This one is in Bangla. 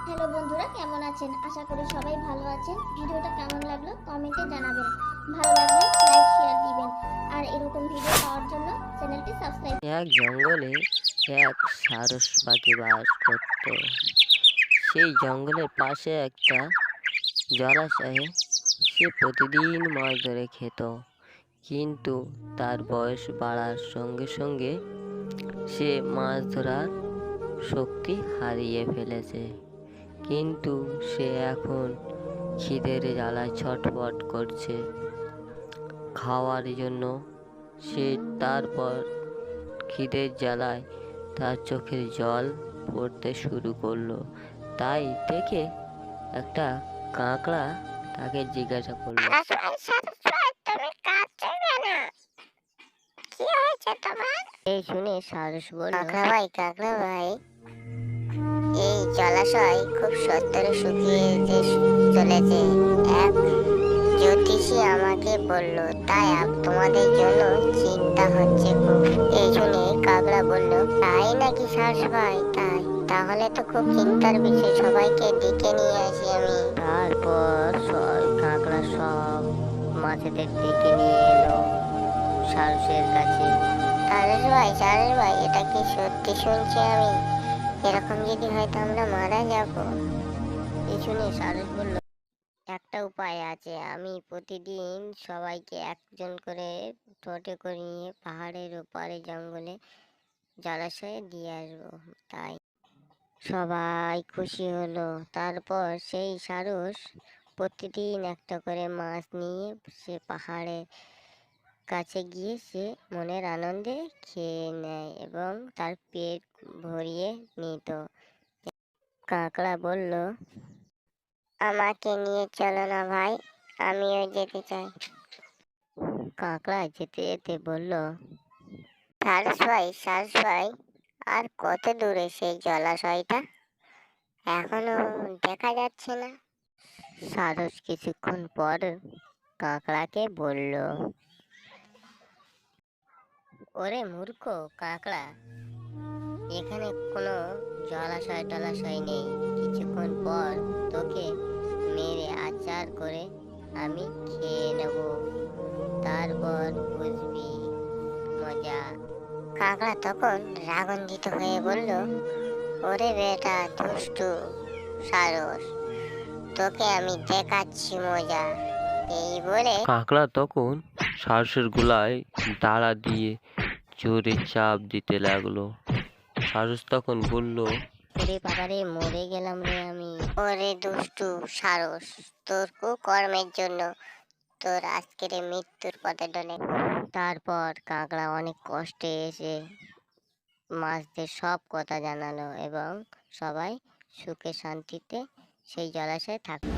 হ্যালো বন্ধুরা, কেমন আছেন? আশা করি সবাই ভালো আছেন। ভিডিওটা কেমন লাগলো কমেন্টে জানাবেন। ভালো লাগলে লাইক শেয়ার দিবেন আর এরকম ভিডিও পাওয়ার জন্য চ্যানেলটি সাবস্ক্রাইব। এক জঙ্গলে এক সারস পাখি বাস করত। সেই জঙ্গলের পাশে একটা জলাশয়ে সে প্রতিদিন মাছ ধরে খেত, কিন্তু তার বয়স বাড়ার সঙ্গে সঙ্গে সে মাছ ধরার শক্তি হারিয়ে ফেলেছে। কিন্তু সে এখন খিদের জ্বালায় ছটফট করছে খাওয়ার জন্য। সে তারপর খিদের জ্বালায় তার চোখের জল পড়তে শুরু করলো। তাই দেখে একটা কাঁকড়া তাকে জিজ্ঞাসা করলো, এই শুনে সারস বলল, কাকড়া ভাই, এই জলাশয় খুব সত্তরে শুকিয়ে চলেছে। এক জ্যোতিষী আমাকে বলল, তাই তোমাদের জন্য চিন্তা হচ্ছে খুব। এই শুনে কাকড়া বলল, তাই নাকি সারস ভাই? তাহলে তো খুব চিন্তার বিষয়, সবাইকে ডেকে নিয়ে আসি আমি। তারপর কাঁকড়া সব মাছেদের ডেকে নিয়ে এলো সারসের কাছে। সারস ভাই, এটা কি সত্যি শুনছি আমি? এরকম যদি হয় তো আমরা মারা যাবো। এই শুনে সারস বলল, একটা উপায় আছে। আমি প্রতিদিন সবাইকে একজন করে টোটে করে নিয়ে পাহাড়ের ওপারে জঙ্গলে জলাশয়ে দিয়ে আসবো। তাই সবাই খুশি হলো। তারপর সেই সারস প্রতিদিন একটা করে মাছ নিয়ে সে পাহাড়ের কাছে গিয়ে সে মনের আনন্দে খেয়ে নেয় এবং তার পেট ভরিয়ে নিত। কাঁকড়া বলল, আমাকে নিয়ে চলো না ভাই, আমিও যেতে চাই। কাঁকড়া যেতে যেতে বলল, সারস ভাই, আর কত দূরে সেই জলাশয়টা? এখনো দেখা যাচ্ছে না। সারস কিছুক্ষণ পর কাঁকড়াকে বলল, ওরে মূর্খ কাঁকড়া, এখানে কোনো জলাশয় নেই। কিছুক্ষণ পর তোকে মেরে আচার করে আমি খেয়ে নেব, তারপর বুঝবি মজা। কাকড়া তখন রাগান্বিত হয়ে বলল, ওরে বেটা দুষ্টু সারস, তোকে আমি দেখাচ্ছি মজা। এই বলে কাঁকড়া তখন সারসের গলায় দাঁড়া দিয়ে জোরে চাপ দিতে লাগলো। সারস তখন বলল, ওরে বাবারে, মরে গেলাম রে আমি। ওরে দুষ্টু সারস, তোর কুকর্মের জন্য তোর আজকের এই মৃত্যুর পথে ডলে। তারপর কাঁকড়া অনেক কষ্টে এসে মাছদের সব কথা জানালো এবং সবাই সুখে শান্তিতে সেই জলাশয়ে থাকলো।